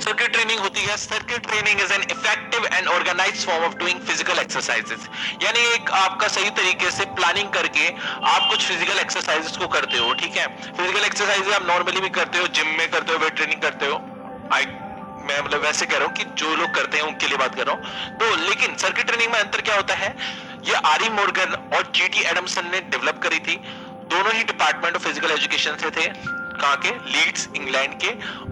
Circuit training होती है, circuit training is an effective and organised form of doing physical exercises. यानी एक आपका सही तरीके से प्लानिंग करके आप कुछ फिजिकल एक्सरसाइजेस को करते हो, ठीक है। फिजिकल एक्सरसाइज आप नॉर्मली भी करते हो, जिम में करते हो, वेट ट्रेनिंग करते हो। मैं मतलब वैसे कह रहा हूँ कि जो लोग करते हैं उनके लिए बात कर रहा हूँ। तो लेकिन सर्किट ट्रेनिंग में अंतर क्या होता है, ये आरी मॉर्गन और जीटी एडमसन ने डेवलप करी थी। दोनों ही डिपार्टमेंट ऑफ फिजिकल एजुकेशन से थे, कहाँ के, लीड्स इंग्लैंड के।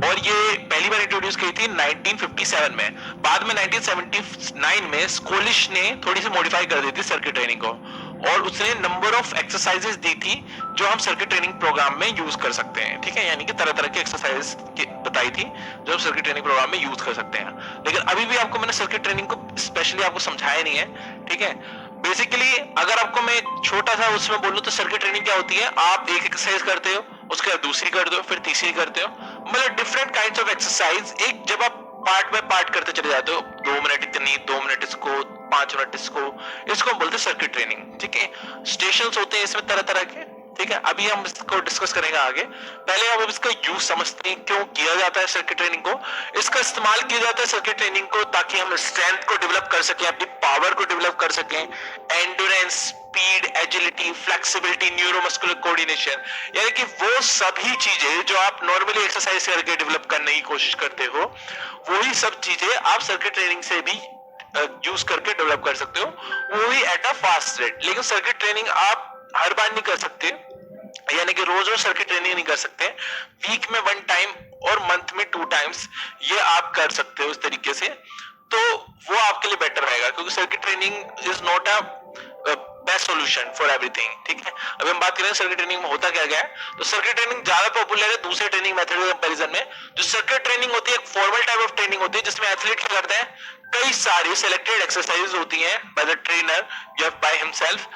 और ये पहली बार इंट्रोड्यूस की थी 1957 में। बाद में 1979 में स्कोलिश ने थोड़ी सी मॉडिफाई कर दी थी सर्किट ट्रेनिंग को, और उसने नंबर ऑफ एक्सरसाइजेस दी थी जो हम सर्किट ट्रेनिंग प्रोग्राम में यूज कर सकते हैं, ठीक है। यानी कि तरह तरह की एक्सरसाइज बताई थी जो हम सर्किट ट्रेनिंग प्रोग्राम में यूज कर सकते हैं। लेकिन अभी भी आपको मैंने सर्किट ट्रेनिंग को स्पेशली आपको समझाया नहीं है, ठीक है। बेसिकली अगर आपको मैं छोटा सा उसमें बोलूं तो सर्किट ट्रेनिंग क्या होती है, आप एक एक्सरसाइज करते हो, उसके बाद दूसरी करते हो, फिर तीसरी करते हो, मतलब डिफरेंट काइंड्स ऑफ एक्सरसाइज। एक जब आप पार्ट बाय पार्ट करते चले जाते हो, 2 मिनट इतनी, 2 मिनट इसको, 5 मिनट इसको हम बोलते हैं सर्किट ट्रेनिंग, ठीक है। स्टेशंस होते हैं इसमें तरह तरह के, ठीक है। अभी हम इसको डिस्कस करेंगे आगे। पहले हम इसका यूज समझते हैं, क्यों किया जाता है सर्किट ट्रेनिंग को। इसका इस्तेमाल किया जाता है सर्किट ट्रेनिंग को ताकि हम स्ट्रेंथ को डेवलप कर सकें, अपनी पावर को डेवलप कर सकें, endurance, speed, agility, flexibility, neuromuscular coordination, यानी कि वो सभी चीजें जो आप नॉर्मली एक्सरसाइज करके डेवलप करने की कोशिश करते हो, वही सब चीजें आप सर्किट ट्रेनिंग से भी यूज करके डेवलप कर सकते हो, वो भी एट अ फास्ट रेट। लेकिन सर्किट ट्रेनिंग आप हर बार नहीं कर सकते, यानी कि रोज रोज सर्किट ट्रेनिंग नहीं कर सकते। वीक में 1 टाइम और मंथ में 2 टाइम्स ये आप कर सकते हो इस तरीके से, तो वो आपके लिए बेटर रहेगा, क्योंकि circuit training is not a best solution for everything, ठीक है। अभी हम बात करें सर्किट ट्रेनिंग में होता क्या गया है, तो सर्किट ट्रेनिंग ज्यादा पॉपुलर है दूसरे ट्रेनिंग मेथड के कंपैरिजन में। जो सर्किट ट्रेनिंग होती है एक फॉर्मल टाइप ऑफ ट्रेनिंग होती है, जिसमें एथलीट क्या करते हैं, कई सारी सिलेक्टेड एक्सरसाइज होती हैं बाय द ट्रेनर या बाय हिमसेल्फ।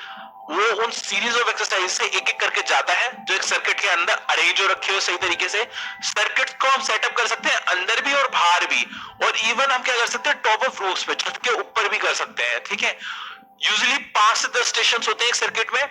वो उन सीरीज ऑफ एक्सरसाइज से एक एक करके जाता है जो एक सर्किट के अंदर अरेंज हो रखे हो सही तरीके से। सर्किट को हम सेटअप कर सकते हैं अंदर भी और बाहर भी, और इवन हम क्या कर सकते हैं, टॉप ऑफ रूफ्स पे, छत के ऊपर भी कर सकते हैं, ठीक है। यूजुअली 5 से 10 स्टेशन होते हैं एक सर्किट में,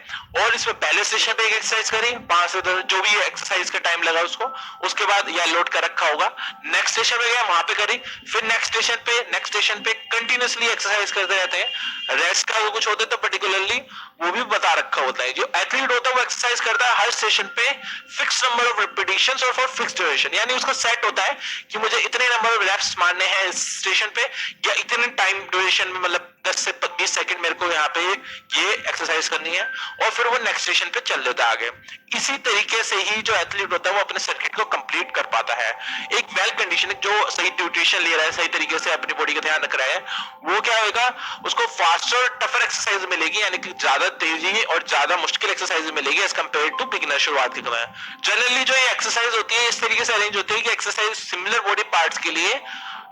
और इसमें पहले स्टेशन पे एक एक्सरसाइज करी, 5 से 10 जो भी एक्सरसाइज का टाइम लगा उसको, उसके बाद या लोड कर रखा होगा, नेक्स्ट स्टेशन पे गया वहां पे करी, फिर नेक्स्ट स्टेशन पे कंटिन्यूअसली एक्सरसाइज करते रहते हैं। रेस्ट का कुछ होता है तो पर्टिकुलरली वो भी बता रखा होता है। जो एथलीट होता है वो एक्सरसाइज करता है हर स्टेशन पे फिक्स नंबर ऑफ रिपीटिशंस और फॉर फिक्स ड्यूरेशन, यानी उसका सेट होता है कि मुझे इतने नंबर ऑफ रेप्स मारने हैं इस स्टेशन पे, या इतने टाइम ड्यूरेशन में, मतलब 10 से 20 सेकंड मेरे को यहाँ पे ये एक्सरसाइज करनी है, और फिर वो नेक्स्ट स्टेशन पे चल देता है आगे। इसी तरीके से ही जो एथलीट होता है वो अपने सर्किट को कंप्लीट कर पाता है। एक वेल कंडीशन जो सही न्यूट्रिशन ले रहा है, सही तरीके से अपनी बॉडी का ध्यान रख रहा है, वो क्या होगा, उसको फास्टर और टफर एक्सरसाइज मिलेगी, यानी कि ज्यादा तेजी और ज्यादा मुश्किल एक्सरसाइज मिलेगी एज कंपेयर टू बिगिनर, शुरुआत के समय। जनरली जो ये एक्सरसाइज होती है इस तरीके से अरेंज होती है कि एक्सरसाइज सिमिलर बॉडी पार्ट्स के लिए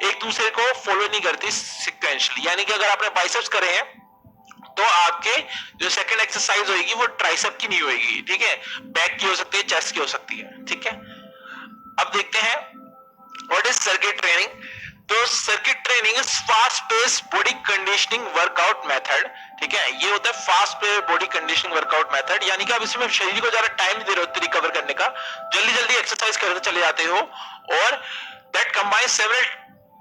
एक दूसरे को फॉलो नहीं करती सीक्वेंशियली, यानी कि अगर आपने बाइसेप्स करे हैं तो आपके जो सेकंड एक्सरसाइज होगी वो ट्राइसेप की नहीं होगी, ठीक है, बैक की हो सकती है, चेस्ट की हो सकती है, ठीक है। अब देखते हैं व्हाट इज सर्किट ट्रेनिंग। तो circuit training is fast pace body conditioning workout method, ठीक है। ये होता है fast pace body conditioning workout method, यानी कि आप इसमें शरीर को ज्यादा टाइम नहीं दे रहे हो रिकवर करने का, जल्दी जल्दी एक्सरसाइज करते चले जाते हो, और that combine several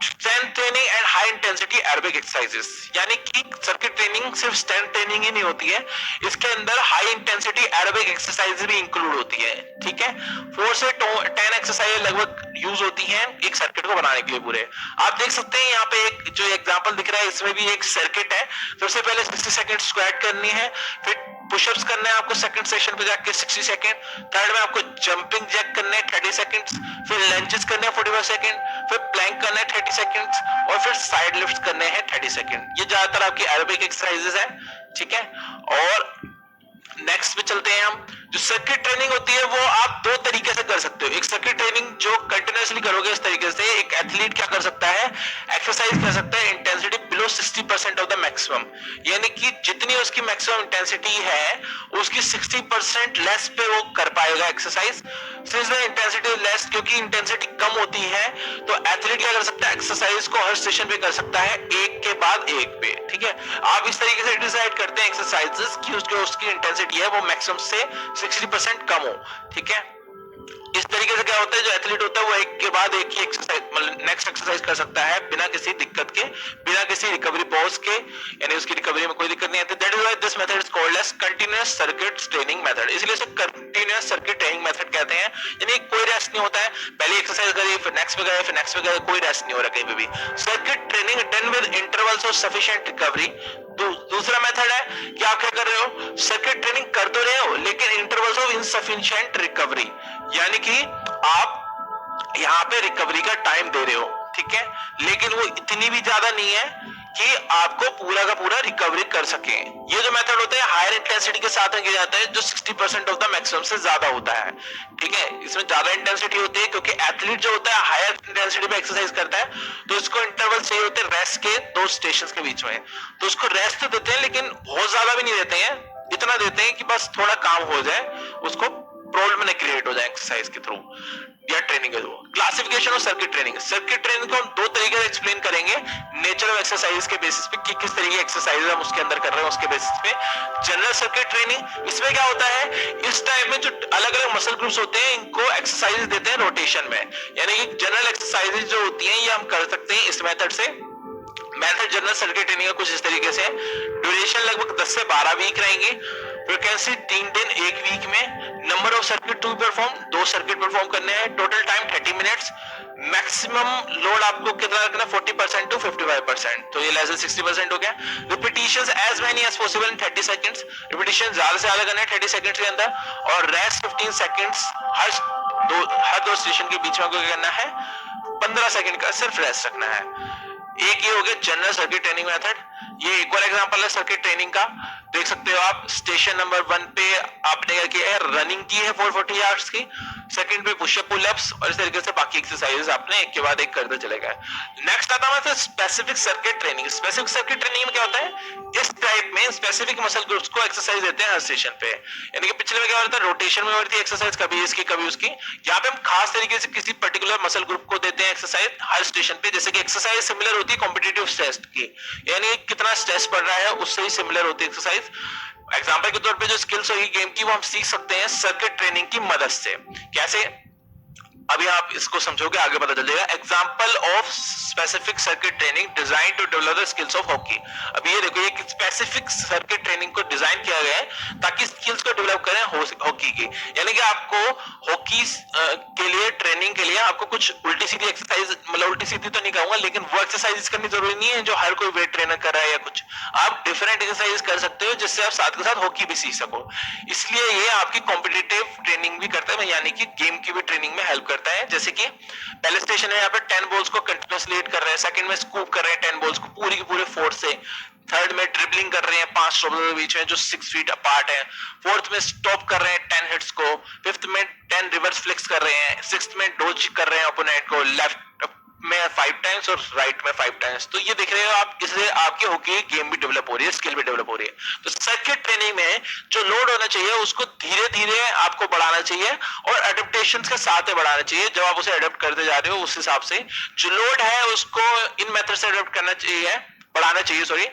strength training and high intensity aerobic exercises. यानी कि सर्किट ट्रेनिंग सिर्फ स्ट्रेंथ ट्रेनिंग ही नहीं होती है, इसके अंदर हाई इंटेंसिटी एरोबिक एक्सरसाइज भी इंक्लूड होती है, ठीक है। 4 से 10 एक्सरसाइज लगभग यूज होती हैं एक सर्किट को बनाने के लिए पूरे। आप देख सकते हैं यहाँ पे एक जो एग्जांपल दिख रहा है इसमें भी एक सर्किट है। सबसे पहले 60 सेकंड स्क्वाट करनी है, फिर पुशअप्स करने हैं आपको सेकंड सेशन पे जाके 60 सेकंड, थर्ड में आपको जंपिंग जैक करने हैं 30 सेकंड्स, फिर लंजेस करने हैं 45 सेकंड, फिर प्लैंक करना है 30 सेकंड्स, और फिर साइड लिफ्ट्स करने हैं 30 सेकंड। ये ज्यादातर आपकी एरोबिक एक्सरसाइजेस है, ठीक है। और नेक्स्ट पे चलते हैं हम। जो सर्किट ट्रेनिंग होती है वो आप 2 तरीके से कर सकते हो। एक सर्किट ट्रेनिंग जो कंटिन्यूअसली करोगे इस तरीके से, एक एथलीट क्या कर सकता है, एक्सरसाइज कर सकता है intensity below 60% of the maximum, यानी कि जितनी उसकी मैक्सिमम इंटेंसिटी है उसकी 60% लेस पे वो कर पाएगा exercise. Since the intensity less, क्योंकि इंटेंसिटी कम होती है तो एथलीट क्या कर सकता है, एक्सरसाइज को हर सेशन पे कर सकता है एक के बाद एक पे, ठीक है। आप इस तरीके से डिसाइड करते हैं एक्सरसाइजेस कि उसकी इंटेंसिटी है वो मैक्सिमम से 60% कम हो, ठीक है। इस तरीके से क्या होता है, जो एथलीट होता है वो एक के बाद एक ही एक्सरसाइज मतलब नेक्स्ट एक्सरसाइज कर सकता है बिना किसी दिक्कत के, बिना किसी रिकवरी पॉज के, यानी उसकी रिकवरी में कोई दिक्कत नहीं आती। That is why this method is called as continuous circuit training method. इसलिए इसे कंटीन्यूअस सर्किट ट्रेनिंग मेथड कहते हैं, यानी कोई रेस्ट नहीं होता है, पहले एक्सरसाइज करी फिर नेक्स्ट पे गए फिर नेक्स्ट पे गए, कोई रेस्ट नहीं हो रहा कहीं पे भी। Circuit training done with intervals of sufficient recovery. दूसरा मेथड है कि आप क्या कर रहे हो, सर्किट ट्रेनिंग कर तो रहे हो लेकिन इंटरवल्स ऑफ इनसफिशिएंट रिकवरी, यानी कि आप यहां पे रिकवरी का टाइम दे रहे हो, ठीक है, लेकिन वो इतनी भी ज्यादा नहीं है कि आपको पूरा का पूरा रिकवरी कर सके। ये जो मेथड होता है हायर इंटेंसिटी के साथ किया जाता है, जो 60% ऑफ द मैक्सिमम से ज्यादा होता है, ठीक है। इसमें ज्यादा इंटेंसिटी होती है क्योंकि एथलीट जो होता है हायर इंटेंसिटी में एक्सरसाइज करता है, तो इसको इंटरवल चाहिए होते हैं रेस्ट के 2 स्टेशंस के बीच में, तो उसको रेस्ट तो देते हैं लेकिन बहुत ज्यादा भी नहीं देते हैं, इतना देते हैं कि बस थोड़ा काम हो जाए, उसको प्रॉब्लम न क्रिएट हो जाए एक्सरसाइज के थ्रू या ट्रेनिंग के through. Classification of circuit training, circuit training को हम 2 तरीके से एक्सप्लेन करेंगे, नेचर ऑफ एक्सरसाइज के बेसिस पे कि किस तरीके की एक्सरसाइज हम उसके अंदर कर रहे हैं उसके बेसिस पे। जनरल सर्किट ट्रेनिंग, इसमें क्या होता है, इस टाइम में जो अलग अलग मसल ग्रुप्स होते हैं इनको एक्सरसाइज देते हैं रोटेशन में, यानी कि जनरल एक्सरसाइजेज जो होती हैं ये हम कर सकते हैं इस मेथड से। मेथड जनरल सर्किट ट्रेनिंग का कुछ इस तरीके से, ड्यूरेशन लगभग 10 से 12 वीक रहेंगे, फ्रीक्वेंसी 3 दिन 1 वीक में, number of circuit to perform 2 circuit perform करने हैं, total time 30 minutes, maximum load आपको कितना रखना 40% टू 55%, तो ये लेस देन 60% हो गया। Repetitions as many as possible in 30 seconds, repetition ज्यादा से ज्यादा करना है 30 सेकंड्स के अंदर, और रेस्ट 15 सेकंड्स हर दो स्टेशन के बीच में क्या करना है, 15 सेकंड का सिर्फ रेस्ट रखना है। एक ये हो गया जनरल सर्किट ट्रेनिंग मेथड। ये एक और एग्जांपल है सर्किट ट्रेनिंग का, देख सकते हो आप, स्टेशन नंबर 1 पे आपने क्या किया है, रनिंग की है 440 यार्ड्स की, सेकंड पे पुशअप पुलअप्स, और इस तरीके से बाकी एक्सरसाइजेस आपने एक के बाद एक करते चले गए। नेक्स्ट आता है specific circuit training. Specific circuit training में क्या होता है, इस टाइप में स्पेसिफिक मसल ग्रुप्स को एक्सरसाइज देते हैं हर स्टेशन पे, यानी कि पिछले में क्या होता है, रोटेशन में होती है एक्सरसाइज, कभी इसकी कभी उसकी, यहाँ पे हम खास तरीके से किसी पर्टिकुलर मसल ग्रुप को देते हैं एक्सरसाइज हर स्टेशन पे, जैसे कि एक्सरसाइज सिमिलर होती है कॉम्पिटिटिव टेस्ट की, यानी कितना स्ट्रेस पड़ रहा है उससे ही सिमिलर होती है एक्सरसाइज। एग्जांपल के तौर पे जो स्किल्स होगी गेम की वो हम सीख सकते हैं सर्किट ट्रेनिंग की मदद से। कैसे, अभी आप इसको समझोगे आगे पता चल जाएगा। Example of specific circuit training design to develop the skills of hockey. अभी ये देखो, ये स्पेसिफिक सर्किट ट्रेनिंग को डिजाइन किया गया है ताकि स्किल्स को डेवलप करें हॉकी की, यानी कि आपको हॉकी के लिए ट्रेनिंग के लिए आपको कुछ उल्टी सीधी एक्सरसाइज, मतलब उल्टी सीधी तो नहीं कहूंगा लेकिन वो एक्सरसाइज करनी जरूरी नहीं है जो हर कोई वेट ट्रेनर कर रहा है या कुछ, आप डिफरेंट एक्सरसाइज कर सकते हो जिससे आप साथ के साथ हॉकी भी सीख सको। इसलिए ये आपकी कॉम्पिटिटिव ट्रेनिंग भी करता है, यानी कि गेम की भी ट्रेनिंग में हेल्प करता है। जैसे कि पहले स्टेशन है यहाँ पे 10 बॉल्स को कंटिन्यूअसली हिट कर रहे हैं, सेकंड में स्कूप कर रहे हैं 10 बॉल्स को पूरी की पूरे फोर्स से, थर्ड में ड्रिबलिंग कर रहे हैं 5 स्टॉप्स के बीच में जो 6 फीट अपार्ट है, फोर्थ में स्टॉप कर रहे हैं 10 हिट्स को, फिफ्थ में 10 रिवर्स फ्लिक्स कर रहे हैं, सिक्स्थ में डोज कर रहे हैं ओपोनेंट को, लेफ्ट में 5 टाइम्स और राइट में 5 टाइम्स। तो ये देख रहे हो आप, इससे आपकी हॉकी गेम भी डेवलप हो रही है, स्किल भी डेवलप हो रही है। तो सर्किट ट्रेनिंग में जो लोड होना चाहिए उसको धीरे धीरे आपको बढ़ाना चाहिए और एडेप्टेशंस के साथ ही बढ़ाना चाहिए। जब आप उसे एडेप्ट करते जा रहे हो उस हिसाब से जो लोड है उसको इन मेथड से एडेप्ट करना चाहिए, बढ़ाना चाहिए, सॉरी।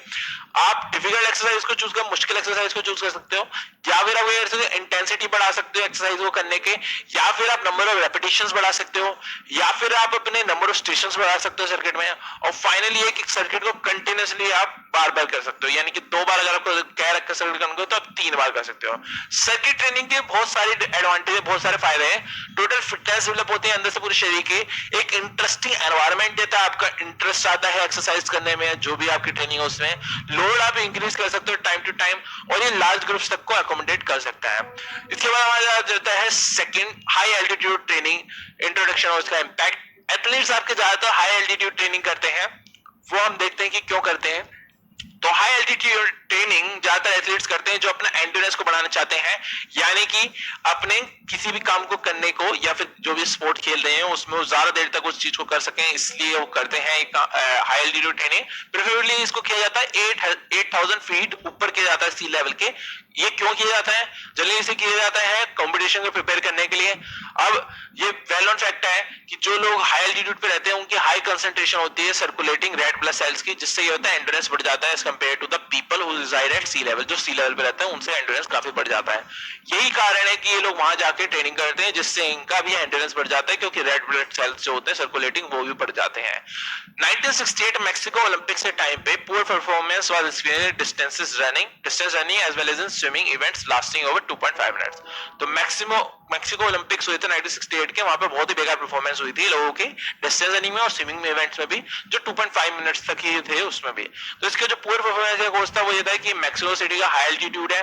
आप डिफिकल्ट एक्सरसाइज को चूज कर, मुश्किल एक्सरसाइज को चूज कर सकते हो, या फिर आप इंटेंसिटी बढ़ा सकते हो एक्सरसाइज को करने के, या फिर आप नंबर ऑफ रेपिटेशंस बढ़ा सकते हो, या फिर आप अपने नंबर ऑफ स्टेशंस बढ़ा सकते हो सर्किट में, और फाइनली एक सर्किट को कंटिन्यूअसली आप बार बार कर सकते हो, यानी कि 2 बार अगर आपको कह रखा सर्किट करने को तो आप 3 बार कर सकते हो। सर्किट ट्रेनिंग के बहुत सारी एडवांटेज है, बहुत सारे फायदे हैं। टोटल फिटनेस डेवलप होती है अंदर से पूरे शरीर की, एक इंटरेस्टिंग एनवायरनमेंट देता है, आपका इंटरेस्ट आता है एक्सरसाइज करने में, जो भी आपकी ट्रेनिंग है उसमें लोड आप इंक्रीज कर सकते हो टाइम टू टाइम, और ये लार्ज ग्रुप्स तक को अकोमोडेट कर सकता है। इसके बाद हमारा जाता है second, high altitude training, introduction और उसका इंपैक्ट। एथलीट्स आपके ज्यादातर हाई एल्टीट्यूड ट्रेनिंग करते हैं, वो हम देखते हैं कि क्यों करते हैं। तो हाई एल्टीट्यूड ट्रेनिंग ज्यादातर एथलीट्स करते हैं जो अपना एंड्योरेंस को बढ़ाना चाहते हैं, यानी कि अपने किसी भी काम को करने को या फिर जो भी स्पोर्ट खेल रहे हैं उसमें वो ज्यादा देर तक उस चीज को कर सकें, इसलिए वो करते हैं हाई एल्टीट्यूड ट्रेनिंग। प्रेफरेबली इसको किया जाता है 8000 फीट ऊपर किया जाता है सी लेवल के, ये क्यों किया जाता है? जनरली इसे किया जाता है कंपटीशन को प्रिपेयर करने के लिए। अब ये वेल नोन फैक्ट है कि जो लोग हाई एल्टीट्यूड पे रहते हैं उनकी हाई कंसंट्रेशन होती है सर्कुलेटिंग रेड ब्लड सेल्स की, जिससे ये होता है एंड्योरेंस बढ़ जाता है as compare to the people who reside at sea level. जो सी लेवल पे रहते हैं उनसे एंड्योरेंस काफी बढ़ जाता है। यही कारण है कि ये लोग वहां जाके ट्रेनिंग करते हैं, जिससे इनका भी एंड्योरेंस बढ़ जाता है, क्योंकि रेड ब्लड सेल्स जो होते हैं सर्कुलेटिंग वो भी बढ़ जाते हैं। 1968 मैक्सिको ओलंपिक्स के टाइम पे poor performance was experienced distance running as well as in swimming events lasting over 2.5 minutes. तो मैक्सिको ओलंपिक्स हुए थे 1968 के, वहां पे बहुत ही बेकार परफॉर्मेंस हुई थी लोगों की डिस्टेंस रनिंग में और स्विमिंग में इवेंट्स में भी, जो 2.5 मिनट्स तक ही थे उसमें भी। तो इसके जो पुअर परफॉर्मेंस का कोर्स था वो ये था कि मैक्सिको सिटी का हाई एल्टीट्यूड है,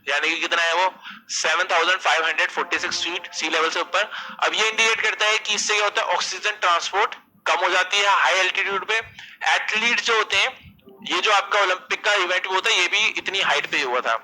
यानी कि कितना है वो 7546 फीट सी लेवल से ऊपर। अब ये इंडिकेट करता है कि इससे क्या होता है, ऑक्सीजन ट्रांसपोर्ट कम हो जाती है हाई एल्टीट्यूड पे। एथलीट जो होते हैं, ये जो आपका ओलंपिक का इवेंट होता है ये भी इतनी हाइट पे हुआ था,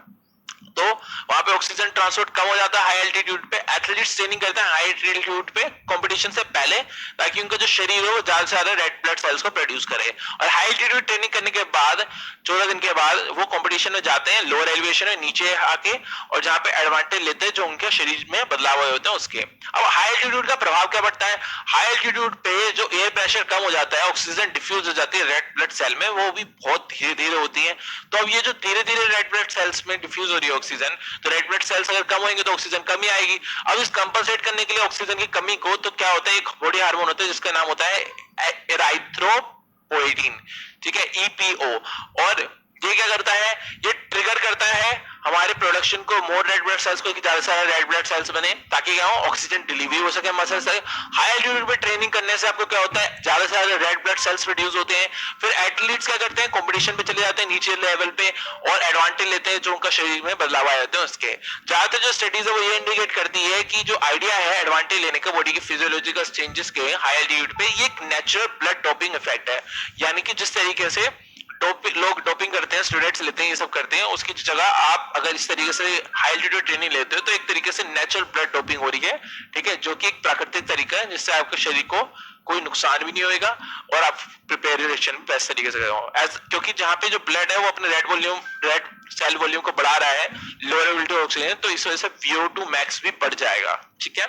तो वहां पे ऑक्सीजन ट्रांसपोर्ट कम हो जाता है हाई एल्टीट्यूड पे। एथलीट्स ट्रेनिंग करते हैं हाई एल्टीट्यूड पे कंपटीशन से पहले, ताकि उनका जो शरीर हो वो ज्यादा से ज्यादा रेड ब्लड सेल्स को प्रोड्यूस करे। और हाई एल्टीट्यूड ट्रेनिंग करने के बाद 14 दिन के बाद वो कंपटीशन में जाते हैं लोअर एलिवेशन में नीचे आके, और जहां पे एडवांटेज लेते हैं जो उनके शरीर में बदलाव हुए होते हैं उसके। अब हाई एल्टीट्यूड का प्रभाव क्या पड़ता है? हाई एल्टीट्यूड पे जो एयर प्रेशर कम हो जाता है, ऑक्सीजन डिफ्यूज हो जाती है रेड ब्लड सेल में, वो भी बहुत धीरे धीरे होती है। तो अब ये जो धीरे धीरे रेड ब्लड सेल्स में डिफ्यूज हो रही है ऑक्सीजन, तो रेड ब्लड सेल्स अगर कम होंगे तो ऑक्सीजन कमी आएगी। अब इस कंपनसेट करने के लिए ऑक्सीजन की कमी को, तो क्या होता है, एक बॉडी हार्मोन होता है जिसका नाम होता है एराइथ्रोपोएटिन, ठीक है, ईपीओ। और ये क्या करता है, ये ट्रिगर करता है हमारे प्रोडक्शन को, मोर रेड ब्लड सेल्स को, कि ज्यादा से ज्यादा रेड ब्लड सेल्स बने, ताकि क्या हो, ऑक्सीजन डिलीवरी हो सके मसल से। हाई एल्टीट्यूड पे ट्रेनिंग करने से आपको क्या होता है, ज्यादा से ज्यादा रेड ब्लड सेल्स प्रोड्यूस होते हैं। फिर एथलीट्स क्या करते हैं, कंपटीशन पे चले जाते हैं नीचे लेवल पे और एडवांटेज लेते हैं जो उनका शरीर में बदलाव आए होते हैं उसके। ज्यादातर जो स्टडीज है वो ये इंडिकेट करती है कि जो आइडिया है एडवांटेज लेने का बॉडी की फिजियोलॉजिकल चेंजेस के हाई एल्टीट्यूड पे, ये एक नेचुरल ब्लड डोपिंग इफेक्ट है। यानी कि जिस तरीके से लोग डोपिंग करते हैं, स्टूडेंट्स लेते हैं, ये सब करते हैं, उसकी जगह आप अगर इस तरीके से हाई एल्टीट्यूड ट्रेनिंग लेते हो तो एक तरीके से नेचुरल ब्लड डोपिंग हो रही है, ठीक है, जो कि एक प्राकृतिक तरीका है जिससे आपके शरीर को कोई नुकसान भी नहीं होगा और आप प्रिपरेशन बेस्ट तरीके से करो। क्योंकि जहां पे जो ब्लड है वो अपने रेड सेल वॉल्यूम को बढ़ा रहा है लोअर ऑक्सीजन, तो इस वजह से VO2 मैक्स भी बढ़ जाएगा, ठीक है।